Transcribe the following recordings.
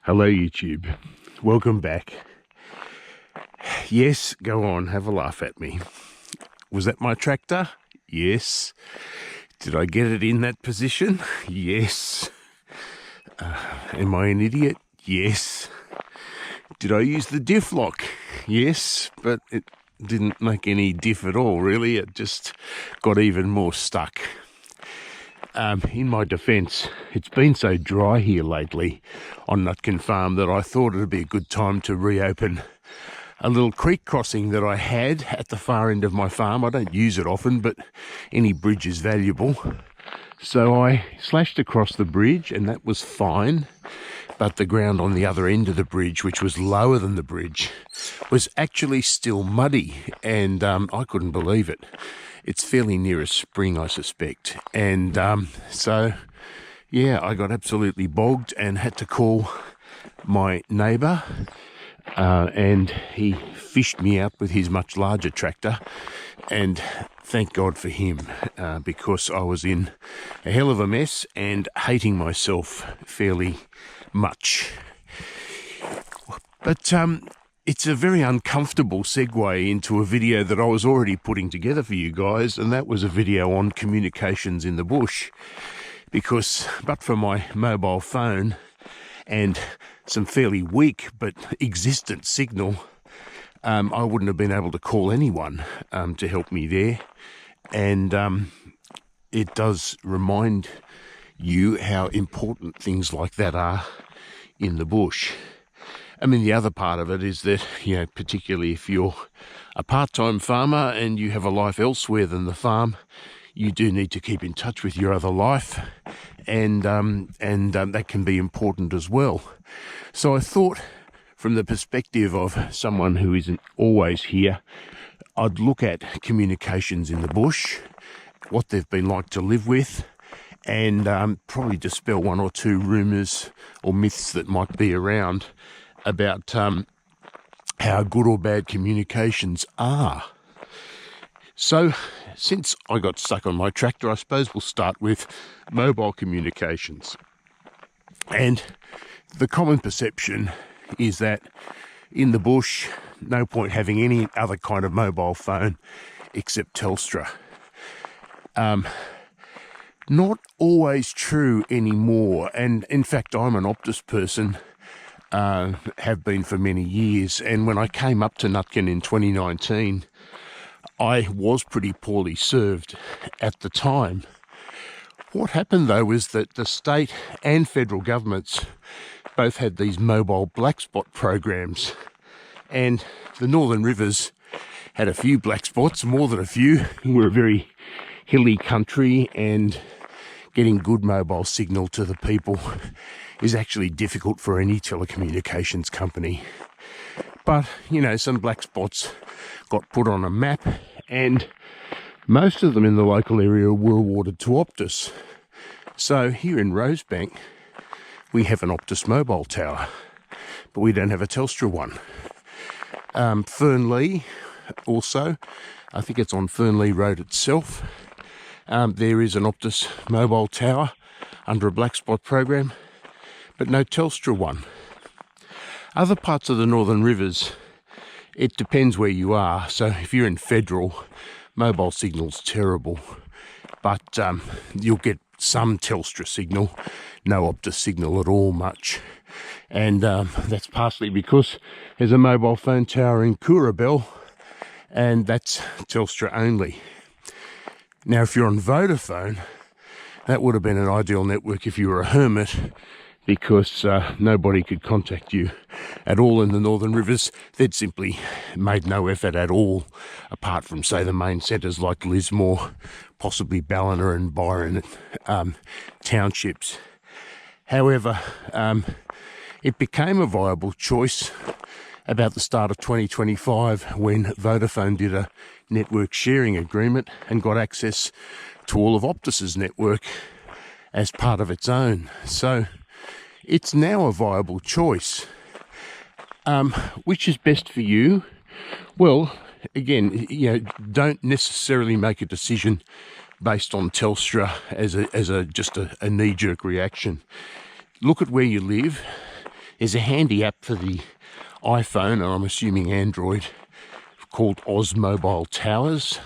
Hello YouTube, welcome back. Yes, go on, have a laugh at me. Was that my tractor? Yes. Did I get it in that position? Yes. Am I an idiot? Yes. Did I use the diff lock? Yes, but it didn't make any diff at all, really. It just got even more stuck. In my defence, it's been so dry here lately on Nutkin Farm that I thought it would be a good time to reopen a little creek crossing that I had at the far end of my farm. I don't use it often, but any bridge is valuable. So I slashed across the bridge and that was fine. But the ground on the other end of the bridge, which was lower than the bridge, was actually still muddy, and I couldn't believe it. It's fairly near a spring, I suspect. And so, yeah, I got absolutely bogged and had to call my neighbour, and he fished me out with his much larger tractor. And thank God for him, because I was in a hell of a mess and hating myself fairly much. But it's a very uncomfortable segue into a video that I was already putting together for you guys, and that was a video on communications in the bush. Because but for my mobile phone and some fairly weak but existent signal, I wouldn't have been able to call anyone to help me there. And it does remind you how important things like that are in the bush. I mean, the other part of it is that, you know, particularly if you're a part-time farmer and you have a life elsewhere than the farm, you do need to keep in touch with your other life, and that can be important as well. So I thought, from the perspective of someone who isn't always here, I'd look at communications in the bush, what they've been like to live with, and probably dispel one or two rumours or myths that might be around about how good or bad communications are. So, since I got stuck on my tractor, I suppose we'll start with mobile communications. And the common perception is that in the bush, no point having any other kind of mobile phone except Telstra. Not always true anymore, and in fact I'm an Optus person, have been for many years, and when I came up to Nutkin in 2019 I was pretty poorly served at the time. What happened though is that the state and federal governments both had these mobile black spot programs, and the Northern Rivers had a few black spots, more than a few. We're a very hilly country, and getting good mobile signal to the people is actually difficult for any telecommunications company. But, you know, some black spots got put on a map, and most of them in the local area were awarded to Optus. So here in Rosebank, we have an Optus mobile tower, but we don't have a Telstra one. Fernlea also, I think it's on Fernlea Road itself, there is an Optus mobile tower under a black spot program, but no Telstra one. Other parts of the Northern Rivers, it depends where you are. So if you're in Federal, mobile signal's terrible, but you'll get some Telstra signal, no Optus signal at all much. And that's partly because there's a mobile phone tower in Coorabell, and that's Telstra only. Now, if you're on Vodafone, that would have been an ideal network if you were a hermit, because nobody could contact you at all in the Northern Rivers. They'd simply made no effort at all, apart from, say, the main centres like Lismore, possibly Ballina and Byron townships. However, it became a viable choice about the start of 2025 when Vodafone did a network sharing agreement and got access to all of Optus's network as part of its own. So it's now a viable choice. Which is best for you? Well, again, you know, don't necessarily make a decision based on Telstra as just a knee-jerk reaction. Look at where you live. There's a handy app for the iPhone, and I'm assuming Android, called Oz Mobile Towers.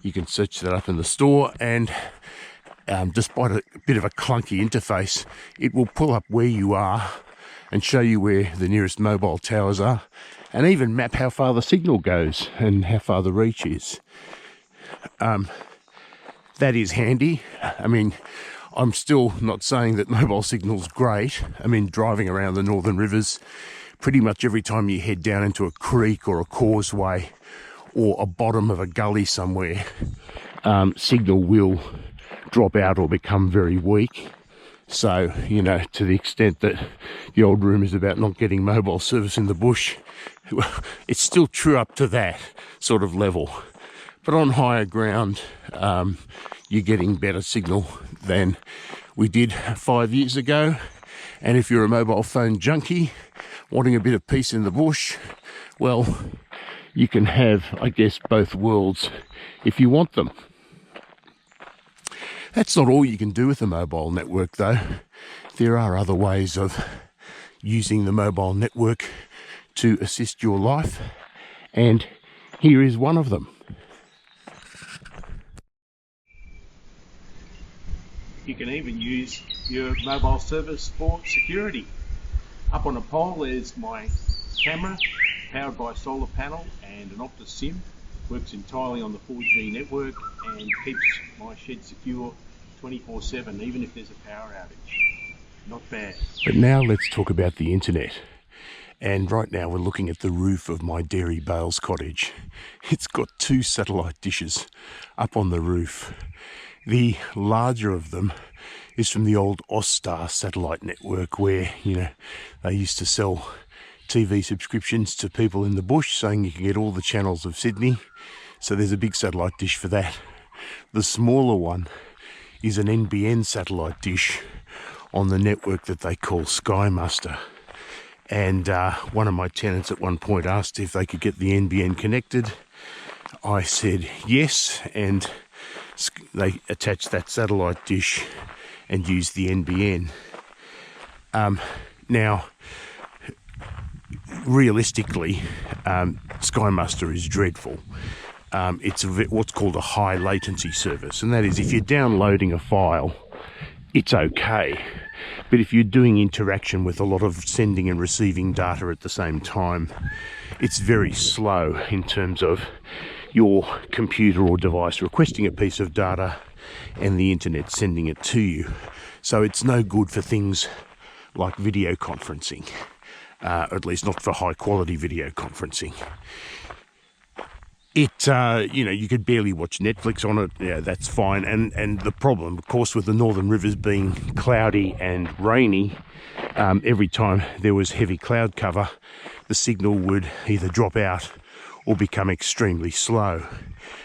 You can search that up in the store, and despite a bit of a clunky interface, it will pull up where you are and show you where the nearest mobile towers are, and even map how far the signal goes and how far the reach is. That is handy. I mean, I'm still not saying that mobile signal's great. I mean, driving around the Northern Rivers, pretty much every time you head down into a creek or a causeway or a bottom of a gully somewhere, signal will drop out or become very weak. So, you know, to the extent that the old rumours about not getting mobile service in the bush, well, it's still true up to that sort of level. But on higher ground, you're getting better signal than we did 5 years ago. And if you're a mobile phone junkie wanting a bit of peace in the bush, well, you can have, I guess, both worlds if you want them. That's not all you can do with a mobile network, though. There are other ways of using the mobile network to assist your life, and here is one of them. You can even use your mobile service for security. Up on a pole there's my camera, powered by a solar panel and an Optus SIM. Works entirely on the 4G network and keeps my shed secure 24/7, even if there's a power outage. Not bad. But now let's talk about the internet. And right now we're looking at the roof of my Dairy Bales cottage. It's got 2 satellite dishes up on the roof. The larger of them is from the old Austar satellite network, where, you know, they used to sell TV subscriptions to people in the bush, saying you can get all the channels of Sydney. So there's a big satellite dish for that. The smaller one is an NBN satellite dish on the network that they call Sky Muster. And one of my tenants at one point asked if they could get the NBN connected. I said yes, and they attached that satellite dish and used the NBN. Now, realistically, Sky Muster is dreadful. It's what's called a high latency service, and that is, if you're downloading a file, it's okay. But if you're doing interaction with a lot of sending and receiving data at the same time, it's very slow in terms of your computer or device requesting a piece of data and the internet sending it to you. So it's no good for things like video conferencing, at least not for high quality video conferencing. It, you know, you could barely watch Netflix on it. Yeah, that's fine. And the problem, of course, with the Northern Rivers being cloudy and rainy, every time there was heavy cloud cover, the signal would either drop out or become extremely slow.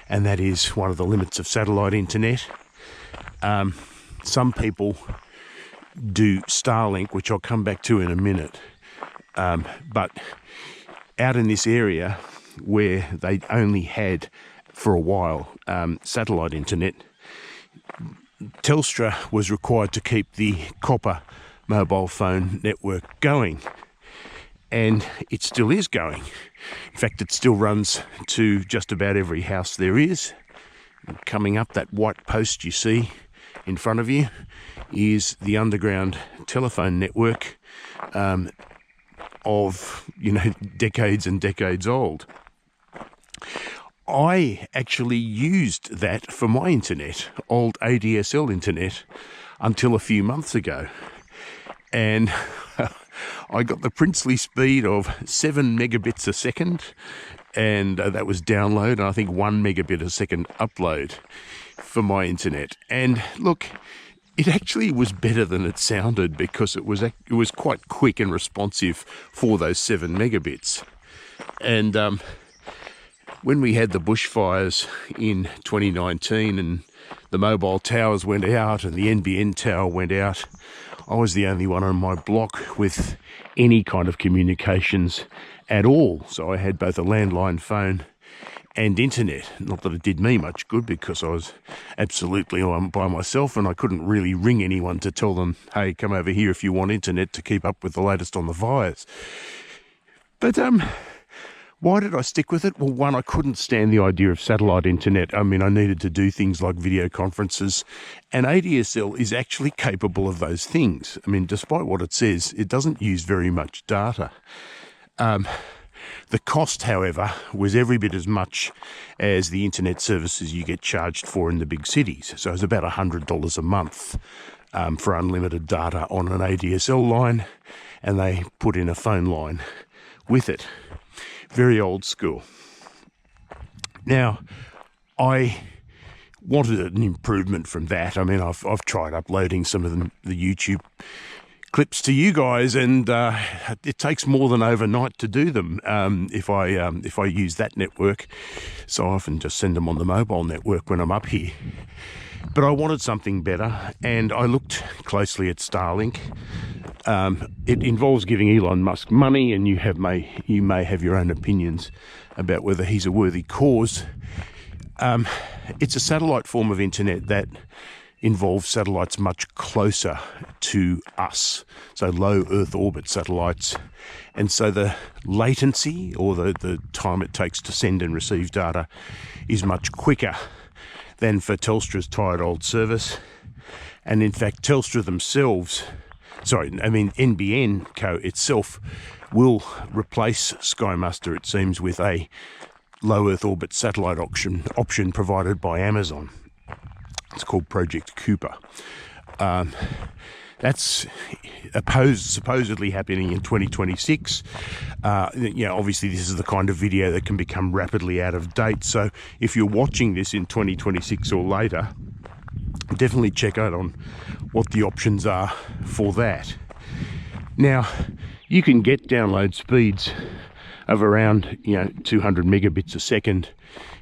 And that is one of the limits of satellite internet. Some people do Starlink, which I'll come back to in a minute. But out in this area, where they only had, for a while, satellite internet, Telstra was required to keep the copper mobile phone network going. And it still is going. In fact, it still runs to just about every house there is. Coming up, that white post you see in front of you is the underground telephone network of, you know, decades and decades old. I actually used that for my internet, old ADSL internet, until a few months ago. And I got the princely speed of 7 megabits a second, and that was download, and I think 1 megabit a second upload for my internet. And look, it actually was better than it sounded, because it was quite quick and responsive for those 7 megabits. And when we had the bushfires in 2019 and the mobile towers went out and the NBN tower went out, I was the only one on my block with any kind of communications at all. So I had both a landline phone and internet. Not that it did me much good, because I was absolutely by myself and I couldn't really ring anyone to tell them, hey, come over here if you want internet to keep up with the latest on the fires. But why did I stick with it? Well, one, I couldn't stand the idea of satellite internet. I mean, I needed to do things like video conferences, and ADSL is actually capable of those things. I mean, despite what it says, it doesn't use very much data. The cost, however, was every bit as much as the internet services you get charged for in the big cities. So it was about $100 a month for unlimited data on an ADSL line, and they put in a phone line with it. Very old school. Now, I wanted an improvement from that. I mean, I've tried uploading some of the YouTube clips to you guys, and it takes more than overnight to do them. If I use that network, so I often just send them on the mobile network when I'm up here. But I wanted something better, and I looked closely at Starlink. It involves giving Elon Musk money, and you may have your own opinions about whether he's a worthy cause. It's a satellite form of internet that involves satellites much closer to us, so low Earth orbit satellites, and so the latency, or the time it takes to send and receive data, is much quicker than for Telstra's tired old service. And in fact, Telstra themselves, NBN Co itself will replace Sky Muster, it seems, with a low Earth orbit satellite option provided by Amazon. It's called Project Cooper. That's supposedly happening in 2026. Obviously this is the kind of video that can become rapidly out of date. So if you're watching this in 2026 or later, definitely check out on what the options are for that. Now, you can get download speeds of around 200 megabits a second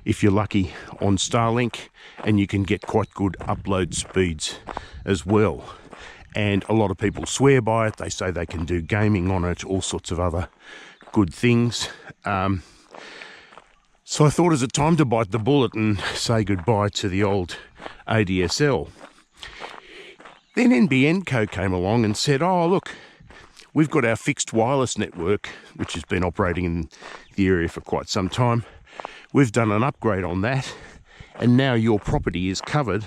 if you're lucky on Starlink, and you can get quite good upload speeds as well. And a lot of people swear by it. They say they can do gaming on it, all sorts of other good things. So I thought, is it time to bite the bullet and say goodbye to the old ADSL? Then NBN Co came along and said, oh, look, we've got our fixed wireless network, which has been operating in the area for quite some time. We've done an upgrade on that, and now your property is covered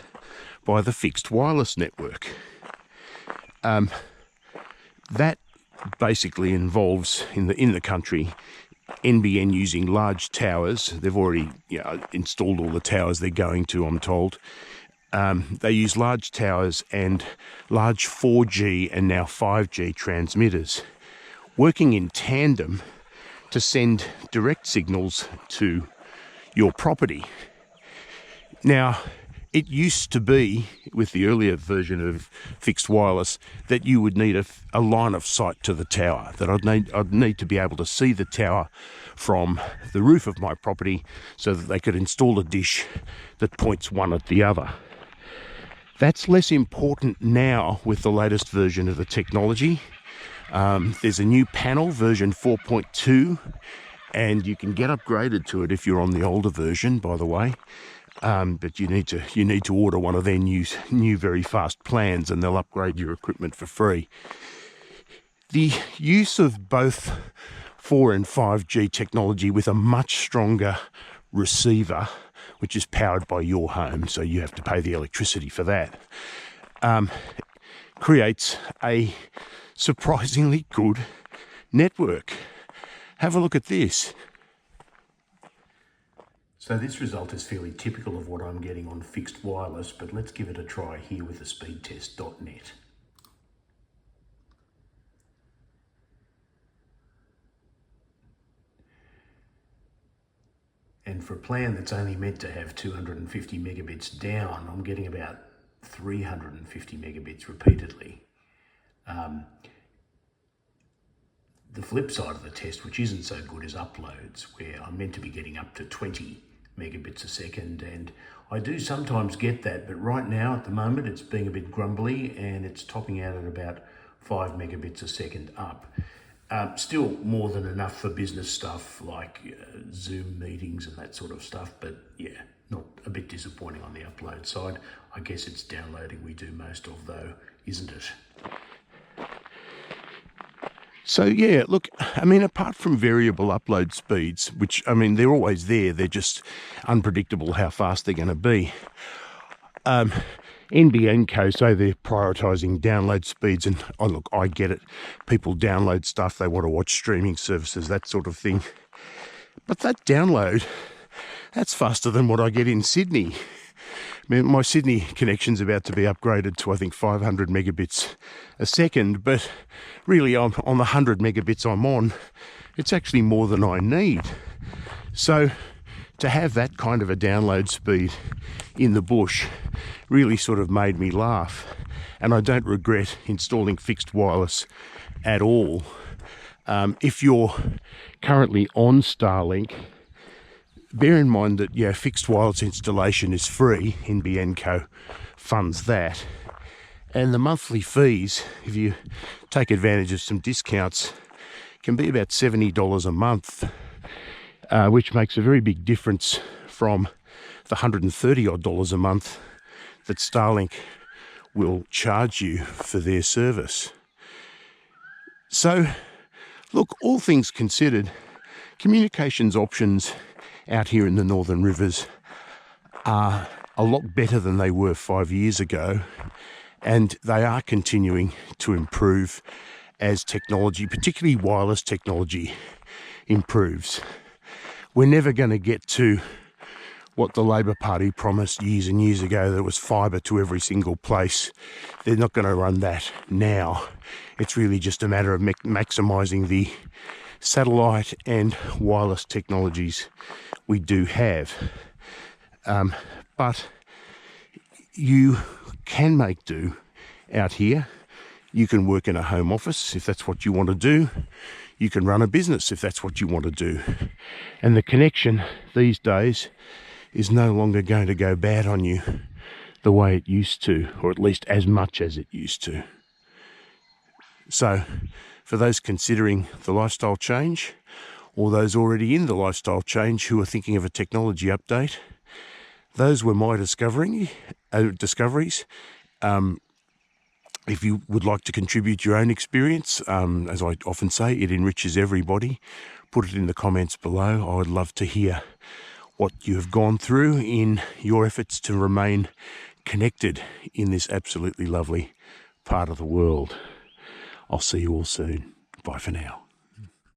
by the fixed wireless network. That basically involves, in the country, NBN using large towers. They've already installed all the towers they're going to, I'm told. They use large towers and large 4G and now 5G transmitters, working in tandem to send direct signals to your property. Now, it used to be, with the earlier version of fixed wireless, that you would need a line of sight to the tower, that I'd need to be able to see the tower from the roof of my property so that they could install a dish that points one at the other. That's less important now with the latest version of the technology. There's a new panel, version 4.2, and you can get upgraded to it if you're on the older version, by the way. But you need to order one of their new very fast plans, and they'll upgrade your equipment for free. The use of both 4 and 5G technology with a much stronger receiver, which is powered by your home, so you have to pay the electricity for that, creates a surprisingly good network. Have a look at this. So this result is fairly typical of what I'm getting on fixed wireless, but let's give it a try here with the speedtest.net. And for a plan that's only meant to have 250 megabits down, I'm getting about 350 megabits repeatedly. The flip side of the test, which isn't so good, is uploads, where I'm meant to be getting up to 20 megabits a second, and I do sometimes get that, but right now at the moment it's being a bit grumbly and it's topping out at about 5 megabits a second up. Still more than enough for business stuff like Zoom meetings and that sort of stuff, but yeah, not a bit disappointing on the upload side. I guess it's downloading we do most of though, isn't it? So yeah, look, I mean, apart from variable upload speeds, which, I mean, they're always there, they're just unpredictable how fast they're going to be. NBN Co say they're prioritising download speeds, and oh look, I get it. People download stuff, they want to watch streaming services, that sort of thing. But that download, that's faster than what I get in Sydney. I mean, my Sydney connection's about to be upgraded to, I think, 500 megabits a second, but really on the 100 megabits I'm on, it's actually more than I need. So to have that kind of a download speed in the bush really sort of made me laugh, and I don't regret installing fixed wireless at all. If you're currently on Starlink, bear in mind that, yeah, fixed wireless installation is free. NBN Co funds that. And the monthly fees, if you take advantage of some discounts, can be about $70 a month, which makes a very big difference from the $130 odd a month that Starlink will charge you for their service. So, look, all things considered, communications options out here in the Northern Rivers are a lot better than they were 5 years ago, and they are continuing to improve as technology, particularly wireless technology, improves. We're never going to get to what the Labor Party promised years and years ago, that it was fibre to every single place. They're not going to run that now. It's really just a matter of maximising the satellite and wireless technologies we do have. But you can make do out here. You can work in a home office if that's what you want to do. You can run a business if that's what you want to do. And the connection these days is no longer going to go bad on you the way it used to, or at least as much as it used to. So for those considering the lifestyle change, or those already in the lifestyle change who are thinking of a technology update, those were my discoveries. If you would like to contribute your own experience, as I often say, it enriches everybody. Put it in the comments below. I would love to hear what you have gone through in your efforts to remain connected in this absolutely lovely part of the world. I'll see you all soon. Bye for now.